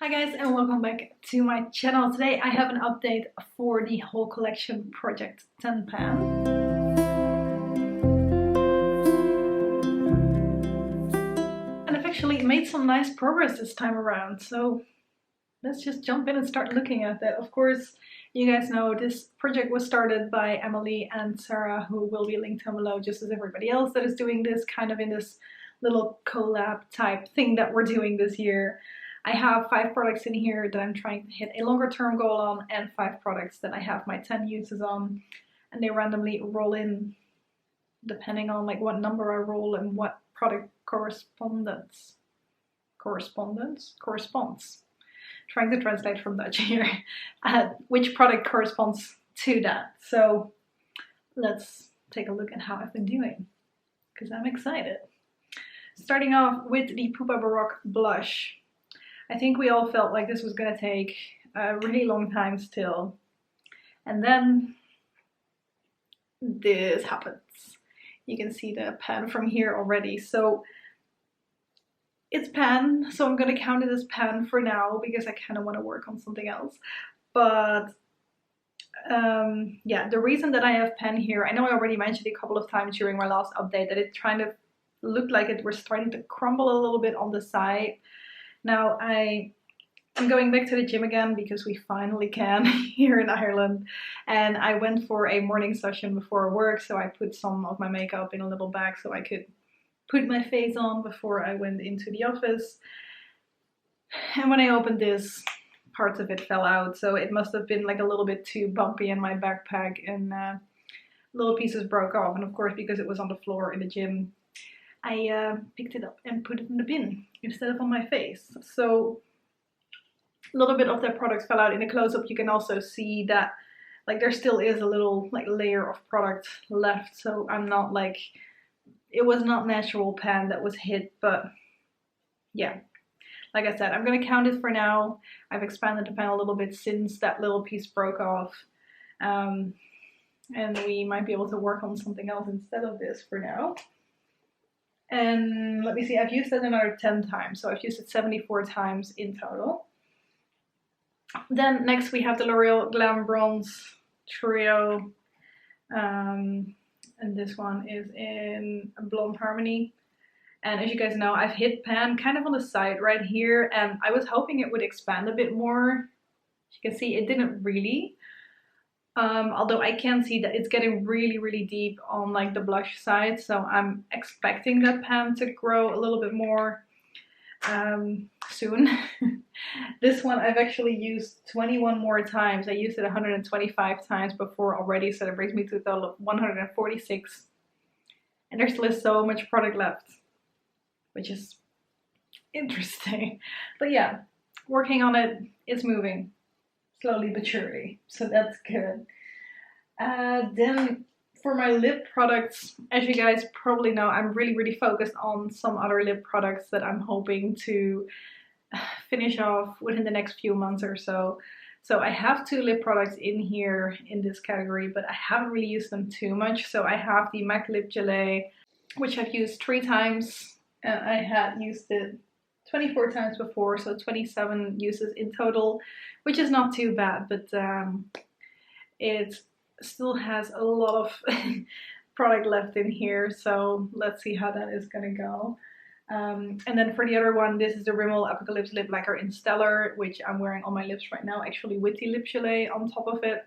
Hi guys, and welcome back to my channel. Today I have an update for the whole collection Project 10 pan. And I've actually made some nice progress this time around, so let's just jump in and start looking at that. Of course, you guys know this project was started by Emily and Sarah, who will be linked down below, just as everybody else that is doing this kind of in this little collab type thing that we're doing this year. I have 5 products in here that I'm trying to hit a longer term goal on, and 5 products that I have my 10 uses on, and they randomly roll in depending on like what number I roll and what product corresponds. Trying to translate from Dutch here. Which product corresponds to that. So let's take a look at how I've been doing, because I'm excited. Starting off with the Pupa Baroque blush. I think we all felt like this was gonna take a really long time still. And then this happens. You can see the pan from here already. So it's pan, so I'm gonna count it as pan for now because I kind of want to work on something else. But yeah, the reason that I have pan here, I know I already mentioned a couple of times during my last update that it kind of looked like it was starting to crumble a little bit on the side. Now I'm going back to the gym again because we finally can here in Ireland, and I went for a morning session before work, so I put some of my makeup in a little bag so I could put my face on before I went into the office. And when I opened this, parts of it fell out, so it must have been like a little bit too bumpy in my backpack, and little pieces broke off. And of course, because it was on the floor in the gym, I picked it up and put it in the bin instead of on my face. So a little bit of that product fell out. In the close-up you can also see that like there still is a little like layer of product left, so I'm not like, it was not natural pan that was hit. But yeah, like I said, I'm gonna count it for now. I've expanded the pan a little bit since that little piece broke off, and we might be able to work on something else instead of this for now. And let me see, I've used it another 10 times, so I've used it 74 times in total. Then next we have the L'Oreal Glam Bronze Trio, and this one is in Blonde Harmony. And as you guys know, I've hit pan kind of on the side right here, and I was hoping it would expand a bit more. As you can see, it didn't really. Although I can see that it's getting really deep on like the blush side, so I'm expecting that pan to grow a little bit more soon. This one I've actually used 21 more times. I used it 125 times before already, so that brings me to a total of 146. And there still is so much product left, which is interesting. But yeah, working on it, it's moving. Slowly but surely, so that's good. Then for my lip products, as you guys probably know, I'm really focused on some other lip products that I'm hoping to finish off within the next few months or so. So I have 2 lip products in here in this category, but I haven't really used them too much. So I have the MAC Lipgelee, which I've used 3 times. I had used it 24 times before, so 27 uses in total, which is not too bad, but it still has a lot of product left in here, so let's see how that is gonna go. And then for the other one, this is the Rimmel Apocalips Lip Lacquer in Stellar, which I'm wearing on my lips right now, actually with the Lipgelee on top of it.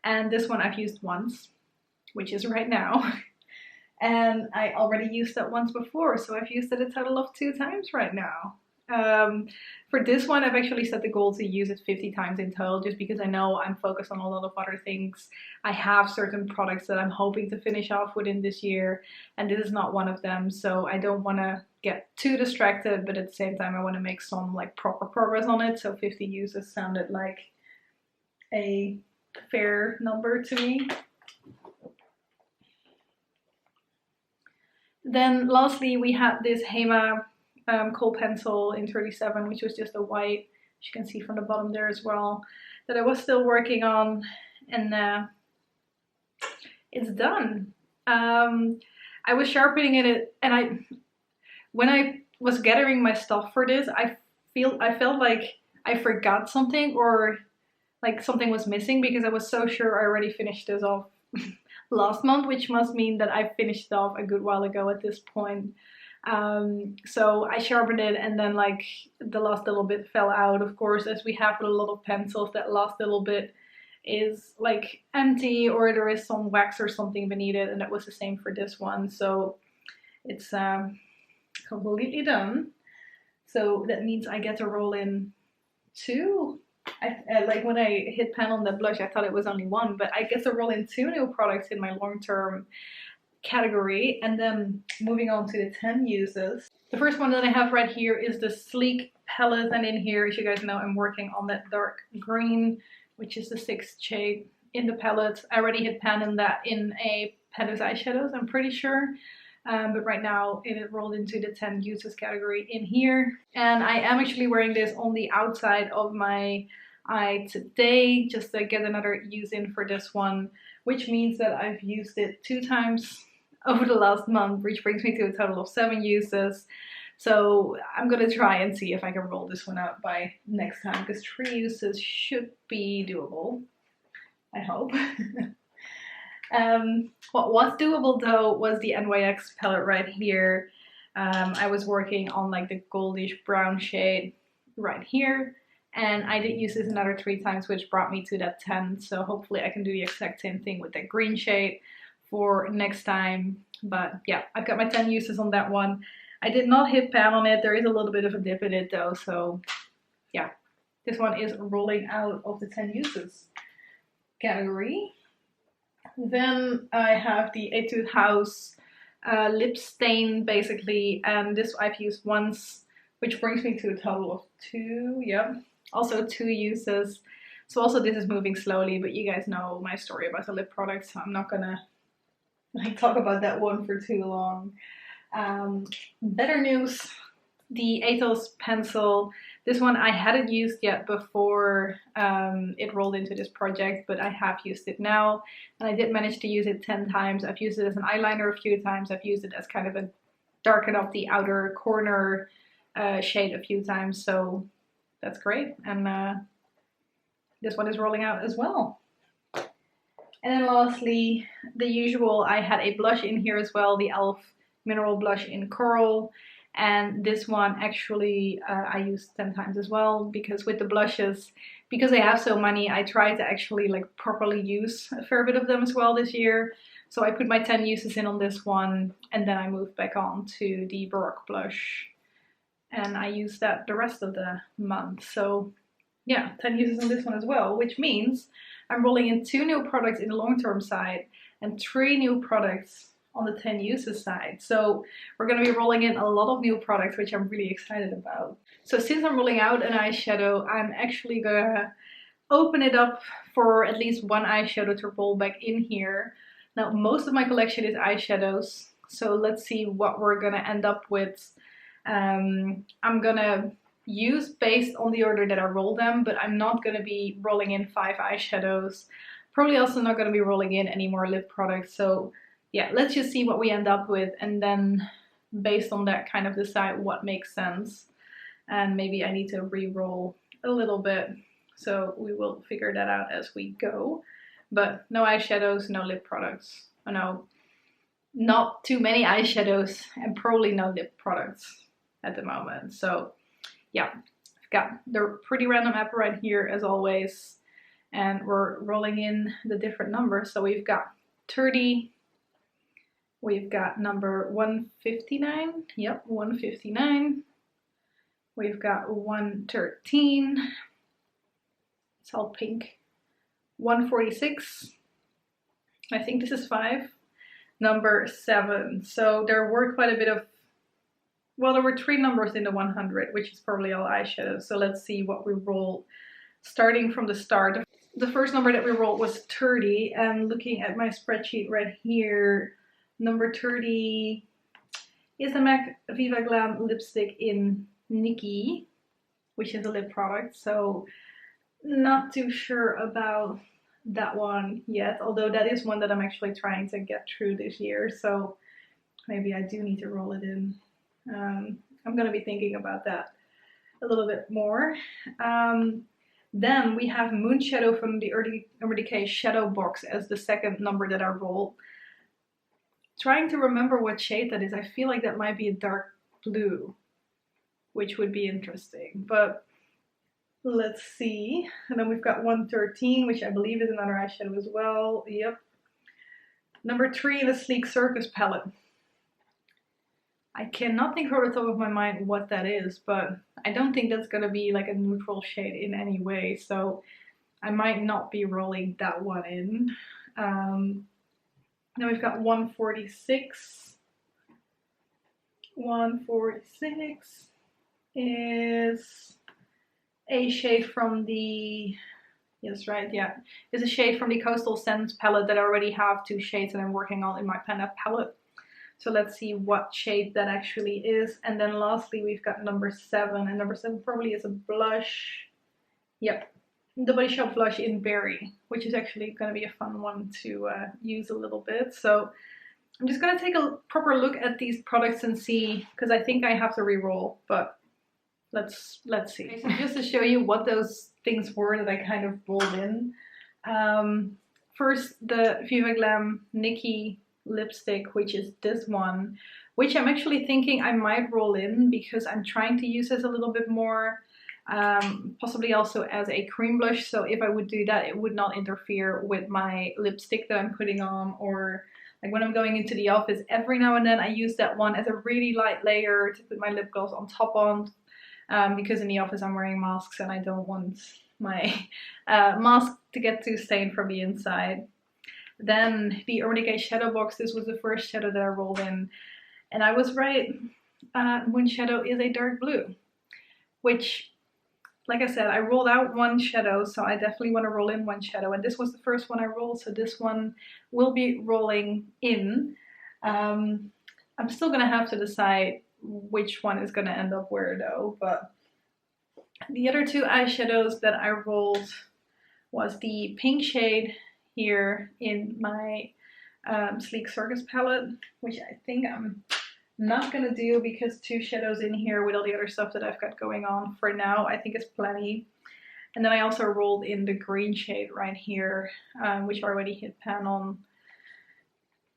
And this one I've used once, which is right now. And I already used that once before, so I've used it a total of 2 times right now. For this one, I've actually set the goal to use it 50 times in total, just because I know I'm focused on a lot of other things. I have certain products that I'm hoping to finish off within this year, and this is not one of them, so I don't want to get too distracted, but at the same time I want to make some like proper progress on it, so 50 uses sounded like a fair number to me. Then lastly we had this Hema Kohl pencil in 37, which was just a white, as you can see from the bottom there as well, that I was still working on, and it's done. I was sharpening it, and when I was gathering my stuff for this, I felt like I forgot something or like something was missing, because I was so sure I already finished this off last month, which must mean that I finished it off a good while ago at this point. So I sharpened it, and then like the last little bit fell out, of course, as we have with a lot of pencils. That last little bit is like empty, or there is some wax or something beneath it, and that was the same for this one. So it's completely done. So that means I get to roll in 2. Like when I hit pan on the blush, I thought it was only 1, but I get to roll in 2 new products in my long-term category. And then moving on to the 10 uses. The first one that I have right here is the Sleek palette, and in here, as you guys know, I'm working on that dark green, which is the 6th shade in the palette. I already hit pan in that in a Paris eyeshadows, I'm pretty sure. But right now it rolled into the 10 uses category in here. And I am actually wearing this on the outside of my eye today, just to get another use in for this one, which means that I've used it 2 times over the last month, which brings me to a total of 7 uses. So I'm gonna try and see if I can roll this one out by next time, because 3 uses should be doable, I hope. What was doable though was the NYX palette right here. I was working on like the goldish brown shade right here, and I did use this another 3 times, which brought me to that 10. So hopefully I can do the exact same thing with that green shade for next time. But yeah, I've got my 10 uses on that one. I did not hit pan on it. There is a little bit of a dip in it though. So yeah, this one is rolling out of the 10 uses category. Then I have the Etude House lip stain basically, and this I've used once, which brings me to a total of 2. Yeah, also 2 uses. So also this is moving slowly, but you guys know my story about the lip products, so I'm not gonna like talk about that one for too long. Better news, the Etos pencil. This one I hadn't used yet before it rolled into this project, but I have used it now, and I did manage to use it 10 times. I've used it as an eyeliner a few times. I've used it as kind of a darken up the outer corner shade a few times, so that's great. And this one is rolling out as well. And then lastly, the usual, I had a blush in here as well, the e.l.f. Mineral Blush in Coral. And this one actually I used 10 times as well, because with the blushes, because I have so many, I try to actually like properly use a fair bit of them as well this year. So I put my 10 uses in on this one, and then I moved back on to the Baroque blush, and I used that the rest of the month. So yeah, 10 uses on this one as well, which means I'm rolling in 2 new products in the long-term side and 3 new products on the 10 uses side. So we're going to be rolling in a lot of new products, which I'm really excited about. So since I'm rolling out an eyeshadow, I'm actually gonna open it up for at least 1 eyeshadow to roll back in here. Now most of my collection is eyeshadows, so let's see what we're gonna end up with. I'm gonna use based on the order that I roll them, but I'm not gonna be rolling in 5 eyeshadows. Probably also not gonna be rolling in any more lip products. So yeah, let's just see what we end up with, and then based on that kind of decide what makes sense. And maybe I need to re-roll a little bit, so we will figure that out as we go. But no eyeshadows, no lip products. Oh no, not too many eyeshadows, and probably no lip products at the moment. So yeah, I've got the Pretty Random app right here as always, and we're rolling in the different numbers. So we've got 30, we've got number 159, yep, 159. We've got 113, it's all pink. 146, I think this is 5. Number 7, so there were quite a bit of, well, there were 3 numbers in the 100, which is probably all eyeshadows. So let's see what we roll starting from the start. The first number that we rolled was 30, and looking at my spreadsheet right here, number 30 is the MAC Viva Glam lipstick in Nicki, which is a lip product. So not too sure about that one yet, although that is one that I'm actually trying to get through this year. So maybe I do need to roll it in. I'm gonna be thinking about that. a little bit more. Then we have Moonshadow from the Decay Shadow Box as the second number that I rolled. Trying to remember what shade that is. I feel like that might be a dark blue, which would be interesting, but let's see. And then we've got 113, which I believe is another eyeshadow as well. Yep. Number 3 in the Sleek Circus palette. I cannot think off the top of my mind what that is, but I don't think that's gonna be like a neutral shade in any way, so I might not be rolling that one in. Now we've got 146. 146 is a shade from the, yes, right, yeah, is a shade from the Coastal Scents palette that I already have 2 shades that I'm working on in my Panda palette. So let's see what shade that actually is. And then lastly, we've got number 7, and number 7 probably is a blush. Yep, the Body Shop blush in Berry, which is actually going to be a fun one to use a little bit. So I'm just going to take a proper look at these products and see, because I think I have to re-roll, but let's see. Okay, so just to show you what those things were that I kind of rolled in. First, the Viva Glam Nicki lipstick, which is this one, which I'm actually thinking I might roll in because I'm trying to use this a little bit more, possibly also as a cream blush. So if I would do that, it would not interfere with my lipstick that I'm putting on, or like when I'm going into the office, every now and then I use that one as a really light layer to put my lip gloss on top on, because in the office I'm wearing masks and I don't want my mask to get too stained from the inside. Then the Decay Shadow Box, this was the first shadow that I rolled in, and I was right, Moonshadow is a dark blue, which, like I said, I rolled out 1 shadow, so I definitely want to roll in 1 shadow, and this was the first one I rolled, so this one will be rolling in. I'm still going to have to decide which one is going to end up where though, but the other 2 eyeshadows that I rolled was the pink shade here in my Sleek Circus palette, which I think I'm not gonna do because 2 shadows in here with all the other stuff that I've got going on for now, I think it's plenty. And then I also rolled in the green shade right here, which I already hit pan on.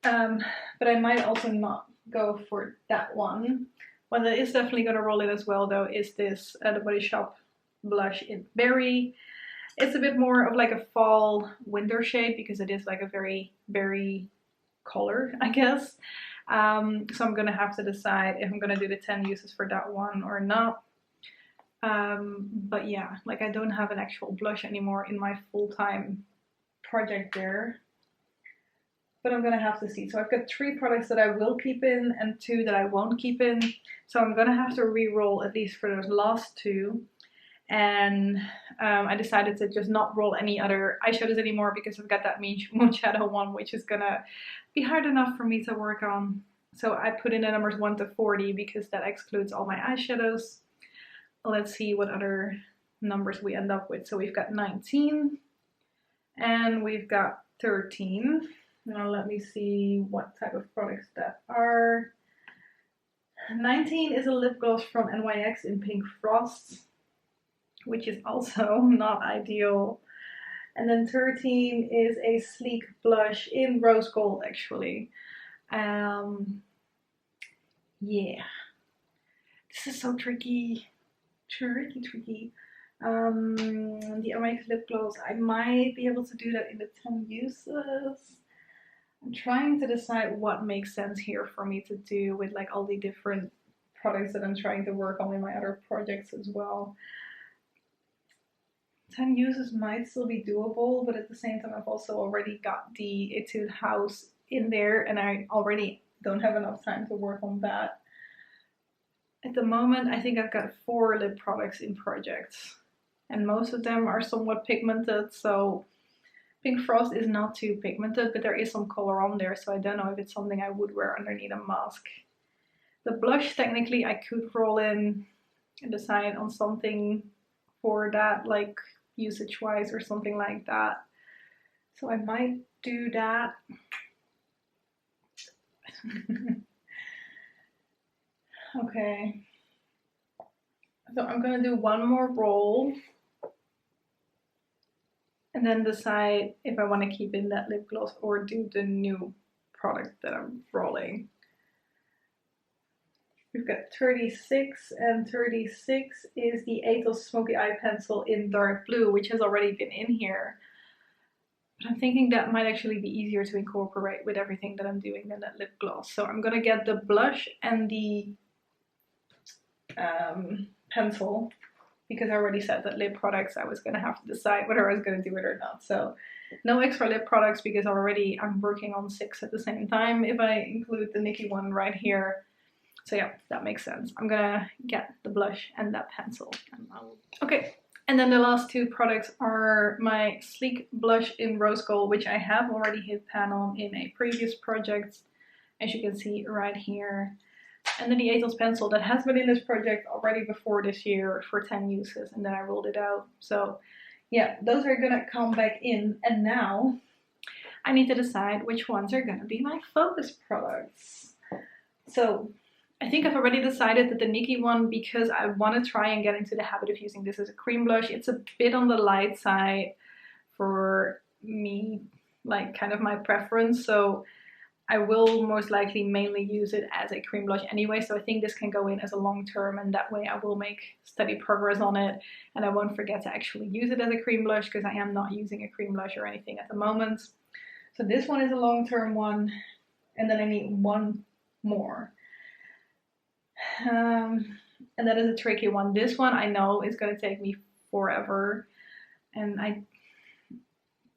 But I might also not go for that one. One that is definitely gonna roll in as well though is this The Body Shop blush in Berry. It's a bit more of like a fall winter shade because it is like a very berry color, I guess. So I'm gonna have to decide if I'm gonna do the 10 uses for that one or not. But yeah, like I don't have an actual blush anymore in my full-time project there. But I'm gonna have to see. So I've got 3 products that I will keep in and 2 that I won't keep in. So I'm gonna have to re-roll at least for those last 2. And I decided to just not roll any other eyeshadows anymore because I've got that Moonshadow one, which is gonna be hard enough for me to work on. So I put in the numbers 1 to 40 because that excludes all my eyeshadows. Let's see what other numbers we end up with. So we've got 19 and we've got 13. Now let me see what type of products that are. 19 is a lip gloss from NYX in Pink Frost, which is also not ideal. And then 13 is a sleek blush in rose gold, actually. Yeah, this is so tricky. Tricky. The NYX lip gloss, I might be able to do that in the 10 uses. I'm trying to decide what makes sense here for me to do with like all the different products that I'm trying to work on in my other projects as well. 10 uses might still be doable, but at the same time I've also already got the Etude house in there and I already don't have enough time to work on that. At the moment I think I've got 4 lip products in projects and most of them are somewhat pigmented, so Pink Frost is not too pigmented, but there is some color on there, so I don't know if it's something I would wear underneath a mask. The blush, technically I could roll in and decide on something for that, like usage wise or something like that. So I might do that. Okay. So I'm gonna do one more roll and then decide if I want to keep in that lip gloss or do the new product that I'm rolling. We've got 36, and 36 is the Etos Smoky Eye Pencil in dark blue, which has already been in here. But I'm thinking that might actually be easier to incorporate with everything that I'm doing than that lip gloss. So I'm gonna get the blush and the pencil, because I already said that lip products I was gonna have to decide whether I was gonna do it or not. So no extra lip products because already I'm working on 6 at the same time if I include the Nicki one right here. So yeah, that makes sense. I'm gonna get the blush and that pencil. Okay, and then the last 2 products are my Sleek Blush in Rose Gold, which I have already hit pan on in a previous project, as you can see right here. And then the Etos pencil that has been in this project already before this year for 10 uses, and then I rolled it out. So yeah, those are gonna come back in, and now I need to decide which ones are gonna be my focus products. So I think I've already decided that the Nicki one, because I want to try and get into the habit of using this as a cream blush. It's a bit on the light side for me, like kind of my preference. So I will most likely mainly use it as a cream blush anyway. So I think this can go in as a long term, and that way I will make steady progress on it. And I won't forget to actually use it as a cream blush because I am not using a cream blush or anything at the moment. So this one is a long term one. And then I need one more. And that is a tricky one. This one I know is going to take me forever, and I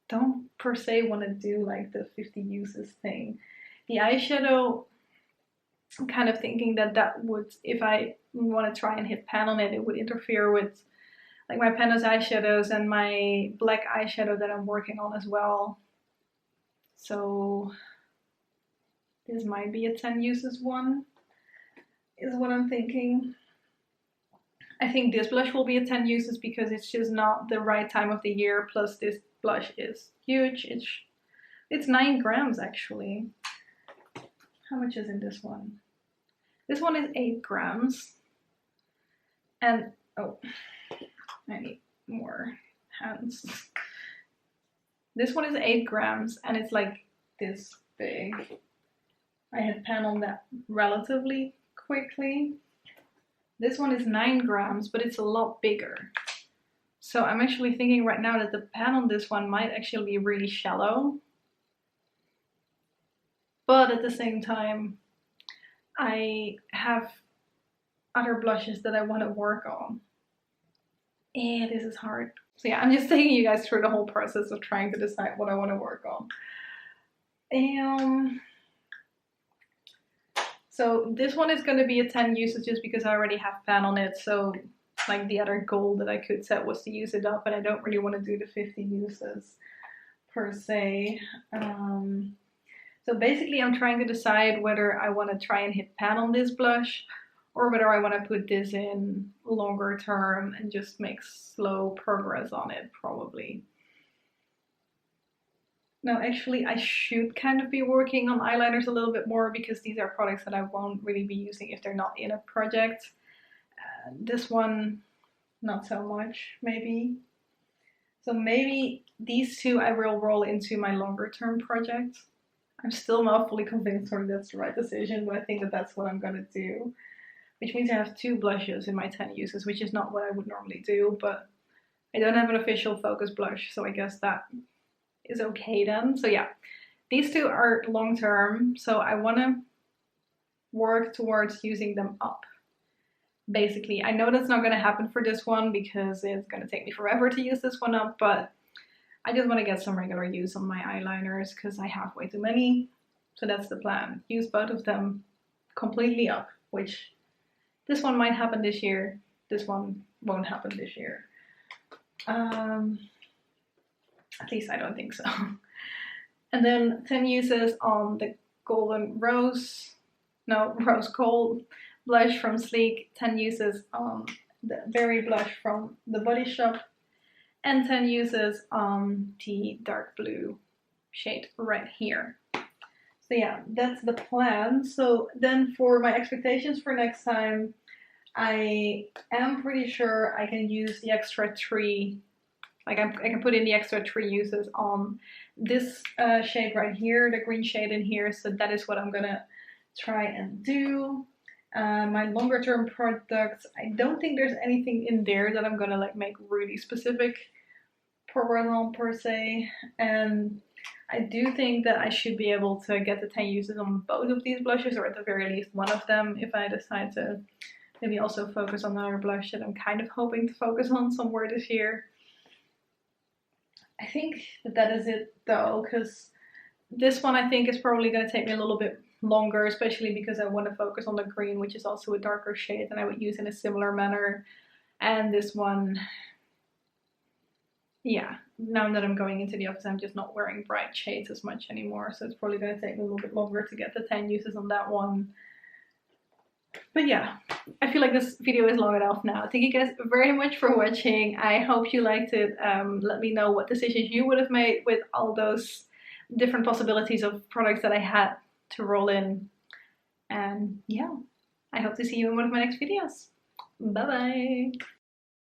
don't per se want to do like the 50 uses thing. The eyeshadow, I'm kind of thinking that that would, if I want to try and hit pan on it, it would interfere with like my Panos eyeshadows and my black eyeshadow that I'm working on as well. So this might be a 10 uses one, is what I'm thinking. I think this blush will be a 10 uses because it's just not the right time of the year. Plus this blush is huge. It's 9 grams actually. How much is in this one? This one is 8 grams. And oh, I need more hands. This one is 8 grams and it's like this big. I had pan on that relatively quickly. This one is 9 grams, but it's a lot bigger. So I'm actually thinking right now that the pan on this one might actually be really shallow. But at the same time, I have other blushes that I want to work on. And this is hard. So yeah, I'm just taking you guys through the whole process of trying to decide what I want to work on. So this one is going to be a 10 uses just because I already have pan on it. So like the other goal that I could set was to use it up, and I don't really want to do the 50 uses per se. So basically I'm trying to decide whether I want to try and hit pan on this blush or whether I want to put this in longer term and just make slow progress on it probably. No, actually I should kind of be working on eyeliners a little bit more because these are products that I won't really be using if they're not in a project. This one, not so much, maybe. So maybe these 2 I will roll into my longer term project. I'm still not fully convinced whether that's the right decision, but I think that that's what I'm gonna do. Which means I have 2 blushes in my 10 uses, which is not what I would normally do, but I don't have an official focus blush, so I guess that is okay then. So yeah, these 2 are long term, so I want to work towards using them up. Basically, I know that's not going to happen for this one because it's going to take me forever to use this one up, but I just want to get some regular use on my eyeliners because I have way too many. So that's the plan. Use both of them completely up, which this one might happen this year. This one won't happen this year. At least I don't think so. And then 10 uses on the Rose Gold blush from Sleek, 10 uses on the Berry blush from the Body Shop, and 10 uses on the dark blue shade right here. So yeah, that's the plan. So then for my expectations for next time, I am pretty sure I can use the extra 3, like I can put in the extra 3 uses on this shade right here, the green shade in here, so that is what I'm gonna try and do. My longer term products, I don't think there's anything in there that I'm gonna like make really specific progress on per se, and I do think that I should be able to get the 10 uses on both of these blushes, or at the very least one of them, if I decide to maybe also focus on another blush that I'm kind of hoping to focus on somewhere this year. I think that is it though, because this one I think is probably going to take me a little bit longer, especially because I want to focus on the green, which is also a darker shade than I would use in a similar manner. And this one, yeah, now that I'm going into the office, I'm just not wearing bright shades as much anymore, so it's probably going to take me a little bit longer to get the 10 uses on that one. But yeah, I feel like this video is long enough now. Thank you guys very much for watching. I hope you liked it. Let me know what decisions you would have made with all those different possibilities of products that I had to roll in. And yeah, I hope to see you in one of my next videos. Bye bye!